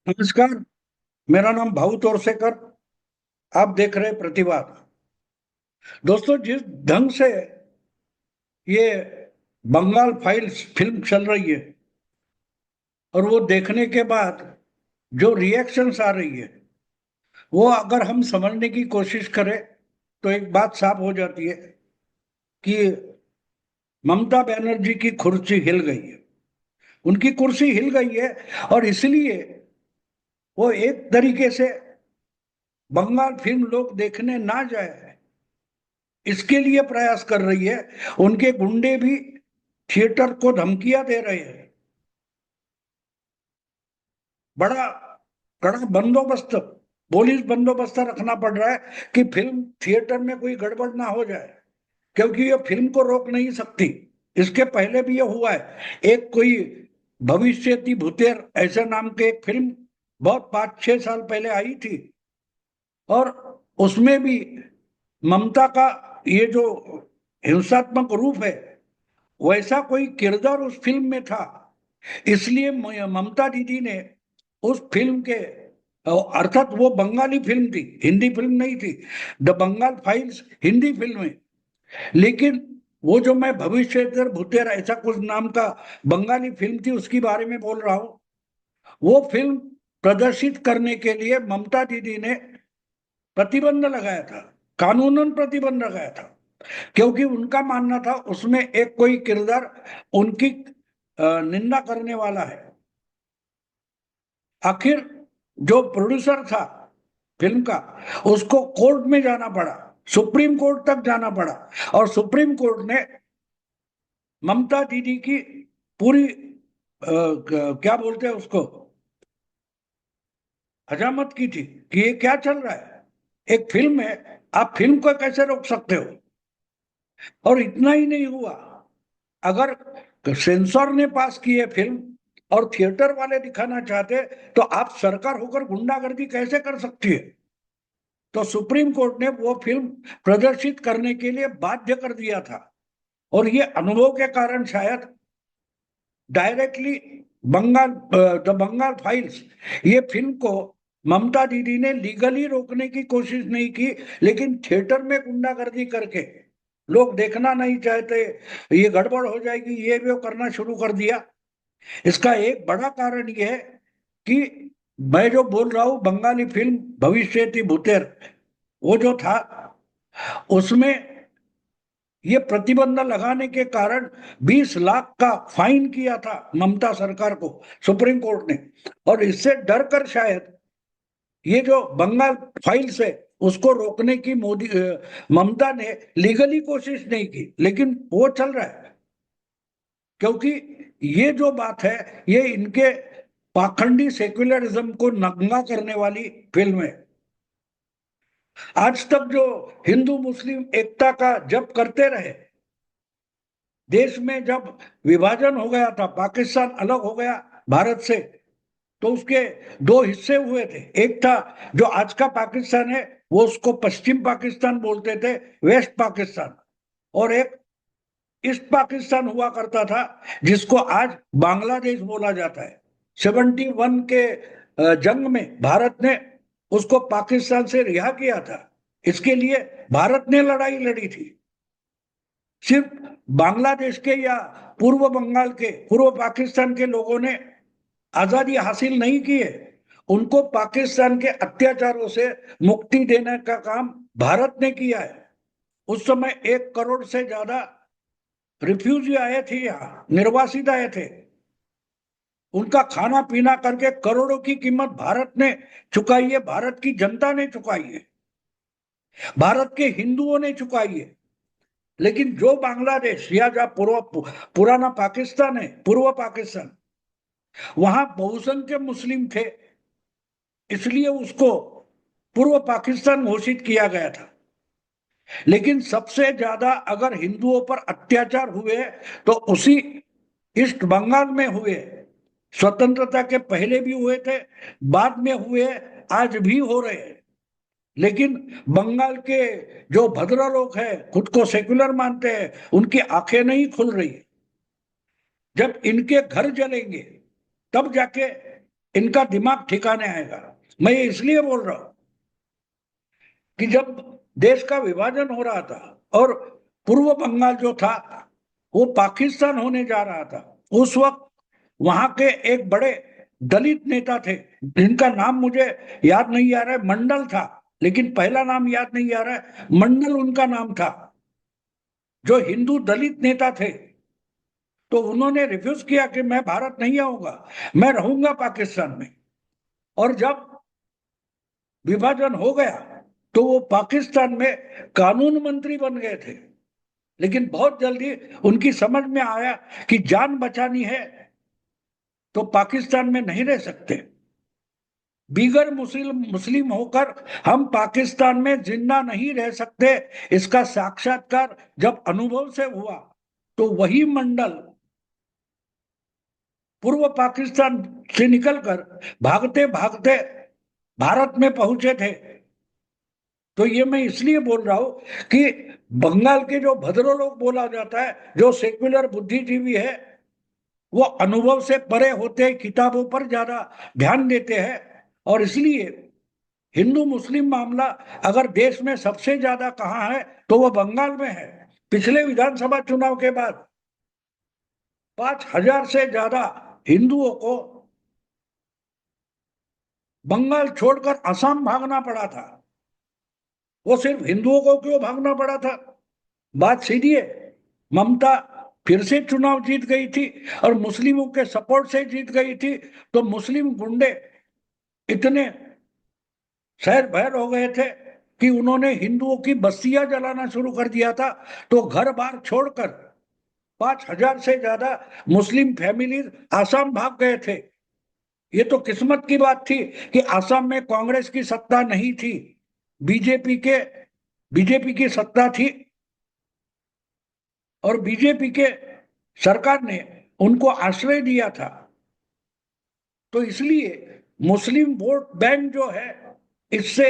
नमस्कार। मेरा नाम भाऊ तोरसेकर। आप देख रहे हैं प्रतिवाद। दोस्तों, जिस ढंग से ये बंगाल फाइल्स फिल्म चल रही है और वो देखने के बाद जो रिएक्शंस आ रही है, वो अगर हम समझने की कोशिश करें तो एक बात साफ हो जाती है कि ममता बनर्जी की कुर्सी हिल गई है। उनकी कुर्सी हिल गई है और इसलिए वो एक तरीके से बंगाल फिल्म लोग देखने ना जाए, इसके लिए प्रयास कर रही है। उनके गुंडे भी थिएटर को धमकियां दे रहे हैं। बड़ा कड़ा बंदोबस्त, पुलिस बंदोबस्त रखना पड़ रहा है कि फिल्म थिएटर में कोई गड़बड़ ना हो जाए, क्योंकि ये फिल्म को रोक नहीं सकती। इसके पहले भी ये हुआ है। एक कोई भविष्यति भूतेर ऐसे नाम के एक फिल्म बहुत 5-6 साल पहले आई थी, और उसमें भी ममता का ये जो हिंसात्मक रूप है, वैसा कोई किरदार उस फिल्म में था। इसलिए ममता दीदी ने उस फिल्म के, अर्थात वो बंगाली फिल्म थी, हिंदी फिल्म नहीं थी। The Bengal Files Hindi film है, लेकिन वो जो मैं भविष्य भूतेर ऐसा कुछ नाम का बंगाली फिल्म थी उसके बारे में बोल रहा हूं। वो फिल्म प्रदर्शित करने के लिए ममता दीदी ने प्रतिबंध लगाया था, कानूनन प्रतिबंध लगाया था, क्योंकि उनका मानना था उसमें एक कोई किरदार उनकी निंदा करने वाला है। आखिर जो प्रोड्यूसर था फिल्म का, उसको कोर्ट में जाना पड़ा, सुप्रीम कोर्ट तक जाना पड़ा, और सुप्रीम कोर्ट ने ममता दीदी की पूरी क्या बोलते हैं उसको, हजामत की थी कि ये क्या चल रहा है। एक फिल्म है, आप फिल्म को कैसे रोक सकते हो। और इतना ही नहीं हुआ, अगर सेंसर ने पास की है फिल्म और थिएटर वाले दिखाना चाहते, तो आप सरकार होकर गुंडागर्दी कैसे कर सकती है। तो सुप्रीम कोर्ट ने वो फिल्म प्रदर्शित करने के लिए बाध्य कर दिया था। और ये अनुभव के कारण शायद directly Bengal The Bengal Files, ये फिल्म को ममता दीदी ने लीगली रोकने की कोशिश नहीं की, लेकिन थिएटर में गुंडागर्दी करके लोग देखना नहीं चाहते, ये गड़बड़ हो जाएगी, ये वो करना शुरू कर दिया। इसका एक बड़ा कारण ये है कि मैं जो बोल रहा हूं, बंगाली फिल्म भविष्यति भूतेर, वो जो था उसमें ये प्रतिबंध लगाने के कारण 20 लाख का फाइन किया था ममता सरकार को सुप्रीम कोर्ट ने। और इससे डर कर शायद ये जो बंगाल फाइल्स है उसको रोकने की ममता ने लीगली कोशिश नहीं की, लेकिन वो चल रहा है। क्योंकि ये जो बात है, ये इनके पाखंडी सेक्युलरिज्म को नंगा करने वाली फिल्म है। आज तक जो हिंदू मुस्लिम एकता का जप करते रहे, देश में जब विभाजन हो गया था, पाकिस्तान अलग हो गया भारत से, तो उसके दो हिस्से हुए थे। एक था जो आज का पाकिस्तान है, वो उसको पश्चिम पाकिस्तान बोलते थे, वेस्ट पाकिस्तान। और एक ईस्ट पाकिस्तान हुआ करता था, जिसको आज बांग्लादेश बोला जाता है। 71 के जंग में भारत ने उसको पाकिस्तान से रिहा किया था। इसके लिए भारत ने लड़ाई लड़ी थी। सिर्फ बांग्लादेश के या पूर्व बंगाल के, पूर्व पाकिस्तान के लोगों ने आजादी हासिल नहीं की है, उनको पाकिस्तान के अत्याचारों से मुक्ति देने का काम भारत ने किया है। उस समय 1 करोड़ से ज्यादा रिफ्यूजी आए थे, यहाँ निर्वासित आए थे। उनका खाना पीना करके करोड़ों की कीमत भारत ने चुकाई है, भारत की जनता ने चुकाई है, भारत के हिंदुओं ने चुकाई है। लेकिन जो बांग्लादेश या जहाँ पुराना पाकिस्तान है, पूर्व पाकिस्तान, वहां बहुसंख्य मुस्लिम थे, इसलिए उसको पूर्व पाकिस्तान घोषित किया गया था। लेकिन सबसे ज्यादा अगर हिंदुओं पर अत्याचार हुए तो उसी ईस्ट बंगाल में हुए। स्वतंत्रता के पहले भी हुए थे, बाद में हुए, आज भी हो रहे हैं। लेकिन बंगाल के जो भद्र लोग हैं, खुद को सेक्युलर मानते हैं, उनकी आंखें नहीं खुल रही। जब इनके घर जलेंगे तब जाके इनका दिमाग ठिकाने आएगा। मैं ये इसलिए बोल रहा हूं कि जब देश का विभाजन हो रहा था और पूर्व बंगाल जो था वो पाकिस्तान होने जा रहा था, उस वक्त वहां के एक बड़े दलित नेता थे जिनका नाम मुझे याद नहीं आ रहा है, मंडल था, लेकिन पहला नाम याद नहीं आ रहा है, मंडल उनका नाम था, जो हिंदू दलित नेता थे। तो उन्होंने रिफ्यूज किया कि मैं भारत नहीं आऊंगा, मैं रहूंगा पाकिस्तान में। और जब विभाजन हो गया तो वो पाकिस्तान में कानून मंत्री बन गए थे। लेकिन बहुत जल्दी उनकी समझ में आया कि जान बचानी है तो पाकिस्तान में नहीं रह सकते, बिगर मुस्लिम मुस्लिम होकर हम पाकिस्तान में जिंदा नहीं रह सकते। इसका साक्षात्कार जब अनुभव से हुआ तो वही मंडल पूर्व पाकिस्तान से निकलकर भागते भागते भारत में पहुंचे थे। तो ये मैं इसलिए बोल रहा हूं कि बंगाल के जो भद्रलोक बोला जाता है, जो सेक्युलर बुद्धिजीवी है, वो अनुभव से परे होते हैं, किताबों पर ज्यादा ध्यान देते हैं। और इसलिए हिंदू मुस्लिम मामला अगर देश में सबसे ज्यादा कहाँ है तो वो बंगाल में है। पिछले विधानसभा चुनाव के बाद 5,000 से ज्यादा हिंदुओं को बंगाल छोड़कर असम भागना पड़ा था। वो सिर्फ हिंदुओं को क्यों भागना पड़ा था? बात सीधी है। ममता फिर से चुनाव जीत गई थी और मुस्लिमों के सपोर्ट से जीत गई थी। तो मुस्लिम गुंडे इतने शहर भर हो गए थे कि उन्होंने हिंदुओं की बस्तियां जलाना शुरू कर दिया था। तो घर बार छोड़कर 5,000 से ज्यादा मुस्लिम फैमिलीज आसाम भाग गए थे। ये तो किस्मत की बात थी कि आसाम में कांग्रेस की सत्ता नहीं थी, बीजेपी के बीजेपी की सत्ता थी और बीजेपी के सरकार ने उनको आश्रय दिया था। तो इसलिए मुस्लिम वोट बैंक जो है, इससे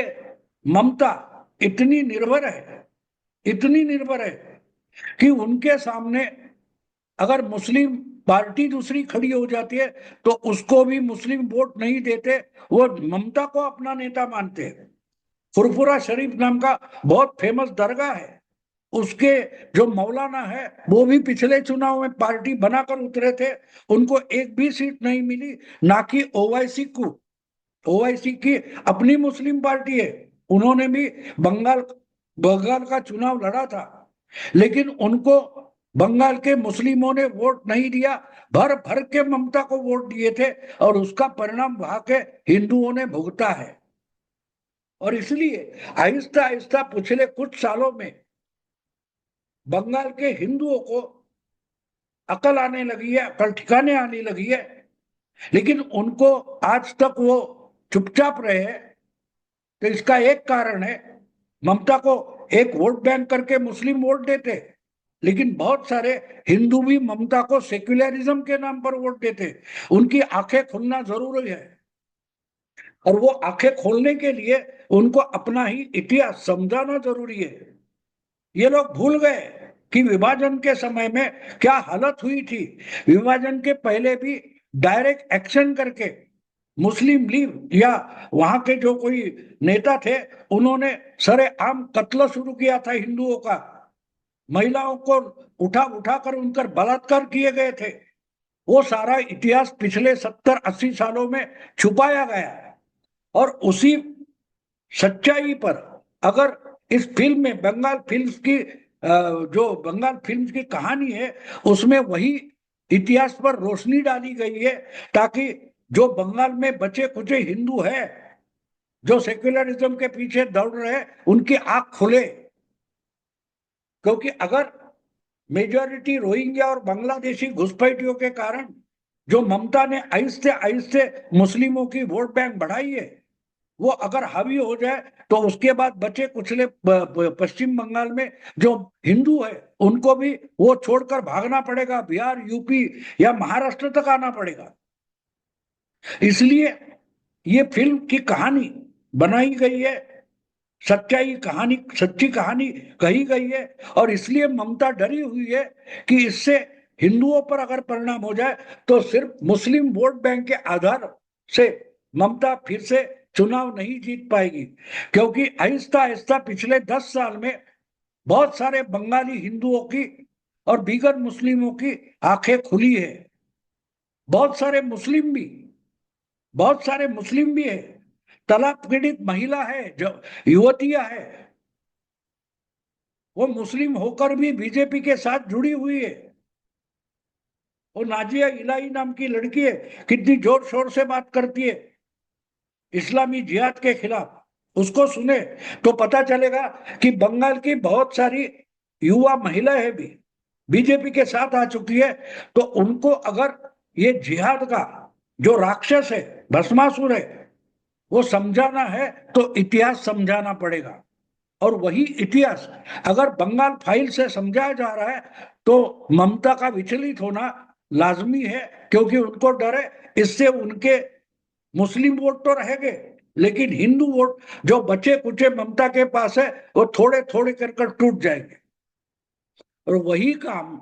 ममता इतनी निर्भर है, इतनी निर्भर है कि उनके सामने अगर मुस्लिम पार्टी दूसरी खड़ी हो जाती है तो उसको भी मुस्लिम वोट नहीं देते, वो ममता को अपना नेता मानते हैं। फुरफुरा शरीफ नाम का बहुत फेमस दरगाह है, उसके जो मौलाना है वो भी पिछले चुनाव में पार्टी बनाकर उतरे थे, उनको एक भी सीट नहीं मिली। ना कि ओवैसी को, ओवैसी की अपनी मुस्लिम पार्टी है, उन्होंने भी बंगाल बंगाल का चुनाव लड़ा था, लेकिन उनको बंगाल के मुस्लिमों ने वोट नहीं दिया, भर भर के ममता को वोट दिए थे और उसका परिणाम वहां के हिंदुओं ने भुगता है। और इसलिए आहिस्ता आहिस्ता पिछले कुछ सालों में बंगाल के हिंदुओं को अकल आने लगी है, अकल ठिकाने आने लगी है। लेकिन उनको आज तक वो चुपचाप रहे हैं। तो इसका एक कारण है, ममता को एक वोट बैंक करके मुस्लिम वोट देते, लेकिन बहुत सारे हिंदू भी ममता को सेक्युलरिज्म के नाम पर वोट देते। उनकी आंखें खुलना जरूरी है और वो आंखें खोलने के लिए उनको अपना ही इतिहास समझाना जरूरी है। ये लोग भूल गए कि विभाजन के समय में क्या हालत हुई थी। विभाजन के पहले भी डायरेक्ट एक्शन करके मुस्लिम लीग या वहां के जो कोई नेता थे, उन्होंने सरेआम कत्ल शुरू किया था हिंदुओं का। महिलाओं को उठा उठाकर उनकर बलात्कार किए गए थे। वो सारा इतिहास पिछले 70-80 सालों में छुपाया गया है। और उसी सच्चाई पर अगर इस फिल्म में बंगाल फिल्म्स की जो बंगाल फिल्म्स की कहानी है उसमें वही इतिहास पर रोशनी डाली गई है, ताकि जो बंगाल में बचे कुचे हिंदू है जो सेक्युलरिज्म के पीछे दौड़ रहे हैं उनकी आंख खुले। क्योंकि अगर मेजॉरिटी रोहिंग्या और बांग्लादेशी घुसपैठियों के कारण जो ममता ने आहिस्ते आहिस्ते मुस्लिमों की वोट बैंक बढ़ाई है, वो अगर हावी हो जाए तो उसके बाद बचे कुचले पश्चिम बंगाल में जो हिंदू है उनको भी वो छोड़कर भागना पड़ेगा, बिहार यूपी या महाराष्ट्र तक आना पड़ेगा। इसलिए ये फिल्म की कहानी बनाई गई है, सच्चाई कहानी, सच्ची कहानी कही गई है। और इसलिए ममता डरी हुई है कि इससे हिंदुओं पर अगर परिणाम हो जाए तो सिर्फ मुस्लिम वोट बैंक के आधार से ममता फिर से चुनाव नहीं जीत पाएगी, क्योंकि आहिस्ता आहिस्ता पिछले 10 साल में बहुत सारे बंगाली हिंदुओं की और दीगर मुस्लिमों की आंखें खुली है। बहुत सारे मुस्लिम भी बहुत सारे मुस्लिम भी है, तलाक पीड़ित महिला है, जो युवतियां है, वो मुस्लिम होकर भी बीजेपी के साथ जुड़ी हुई है। वो नाजिया इलाही नाम की लड़की है, कितनी जोर शोर से बात करती है इस्लामी जिहाद के खिलाफ। उसको सुने तो पता चलेगा कि बंगाल की बहुत सारी युवा महिलाएं भी बीजेपी के साथ आ चुकी है। तो उनको अगर ये जिहाद का जो राक्षस है, भस्मासुर है, वो समझाना है तो इतिहास समझाना पड़ेगा। और वही इतिहास अगर बंगाल फाइल से समझाया जा रहा है तो ममता का विचलित होना लाजमी है, क्योंकि उनको डर है इससे उनके मुस्लिम वोट तो रहेंगे, लेकिन हिंदू वोट जो बचे कुचे ममता के पास है वो थोड़े थोड़े कर टूट जाएंगे। और वही काम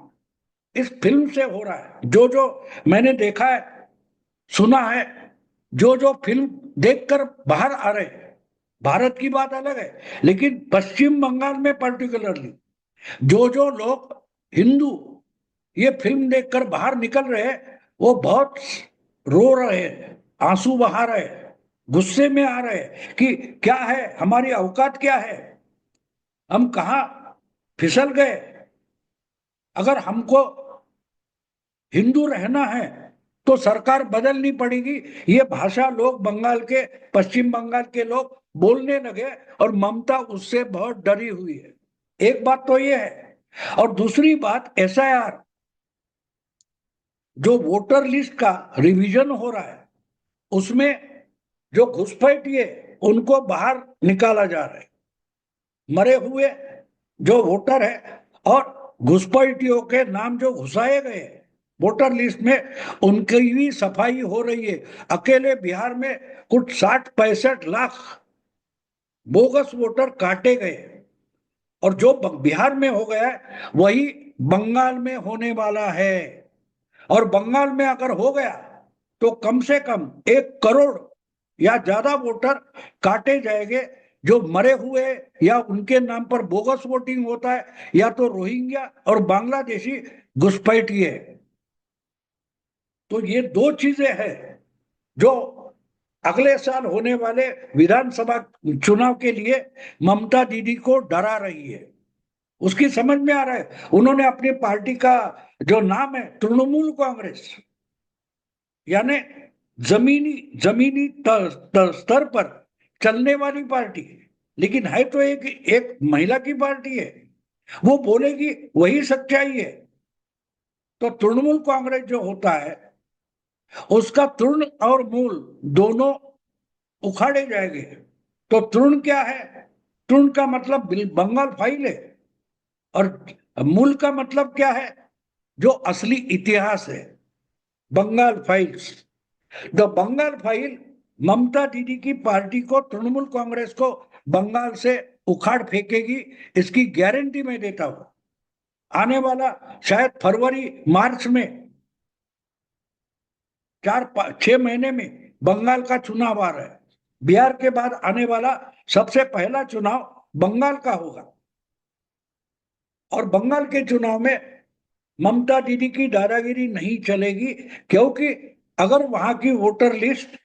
इस फिल्म से हो रहा है। जो जो मैंने देखा है, सुना है, जो जो फिल्म देखकर बाहर आ रहे हैं, भारत की बात अलग है, लेकिन पश्चिम बंगाल में पर्टिकुलरली जो जो लोग हिंदू ये फिल्म देखकर बाहर निकल रहे हैं, वो बहुत रो रहे हैं, आंसू बहा रहे हैं, गुस्से में आ रहे हैं कि क्या है, हमारी औकात क्या है, हम कहा फिसल गए। अगर हमको हिंदू रहना है तो सरकार बदलनी पड़ेगी। ये भाषा लोग बंगाल के, पश्चिम बंगाल के लोग बोलने लगे और ममता उससे बहुत डरी हुई है। एक बात तो ये है, और दूसरी बात एसआईआर जो वोटर लिस्ट का रिवीजन हो रहा है, उसमें जो घुसपैठिए उनको बाहर निकाला जा रहा है। मरे हुए जो वोटर है और घुसपैठियों के नाम जो घुसाए गए वोटर लिस्ट में, उनकी भी सफाई हो रही है। अकेले बिहार में कुछ 60-65 लाख बोगस वोटर काटे गए, और जो बिहार में हो गया है वही बंगाल में होने वाला है। और बंगाल में अगर हो गया तो कम से कम 1 करोड़ या ज्यादा वोटर काटे जाएंगे, जो मरे हुए या उनके नाम पर बोगस वोटिंग होता है, या तो रोहिंग्या और बांग्लादेशी घुसपैठिए है। तो ये दो चीजें हैं जो अगले साल होने वाले विधानसभा चुनाव के लिए ममता दीदी को डरा रही है। उसकी समझ में आ रहा है, उन्होंने अपनी पार्टी का जो नाम है तृणमूल कांग्रेस, यानी जमीनी जमीनी स्तर पर चलने वाली पार्टी, लेकिन है तो एक एक महिला की पार्टी है, वो बोलेगी वही सच्चाई है। तो तृणमूल कांग्रेस जो होता है उसका तृण और मूल दोनों उखाड़े जाएंगे। तो तृण क्या है? तृण का मतलब बंगाल फाइल है, और मूल का मतलब क्या है? जो असली इतिहास है, Bengal files. The Bengal file Mamata Didi की पार्टी को, तृणमूल कांग्रेस को बंगाल से उखाड़ फेंकेगी, इसकी गारंटी मैं देता हूं। आने वाला शायद फरवरी मार्च में 4-6 महीने में बंगाल का चुनाव आ रहा है। बिहार के बाद आने वाला सबसे पहला चुनाव बंगाल का होगा, और बंगाल के चुनाव में ममता दीदी की दादागिरी नहीं चलेगी, क्योंकि अगर वहां की वोटर लिस्ट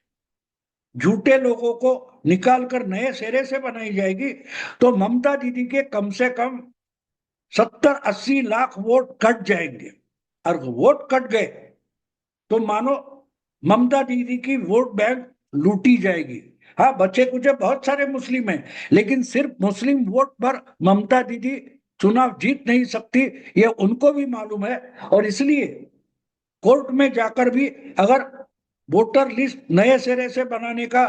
झूठे लोगों को निकालकर नए सिरे से बनाई जाएगी तो ममता दीदी के कम से कम 70-80 लाख वोट कट जाएंगे। और वोट कट गए तो मानो ममता दीदी की वोट बैंक लूटी जाएगी। हाँ, बच्चे कुछ बहुत सारे मुस्लिम हैं, लेकिन सिर्फ मुस्लिम वोट पर ममता दीदी चुनाव जीत नहीं सकती, ये उनको भी मालूम है। और इसलिए कोर्ट में जाकर भी अगर वोटर लिस्ट नए सिरे से बनाने का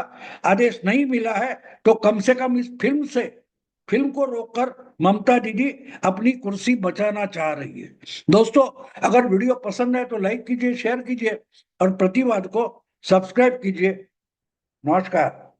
आदेश नहीं मिला है तो कम से कम इस फिल्म को रोककर ममता दीदी अपनी कुर्सी बचाना चाह रही है। दोस्तों, अगर वीडियो पसंद है तो लाइक कीजिए, शेयर कीजिए और प्रतिवाद को सब्सक्राइब कीजिए। नमस्कार।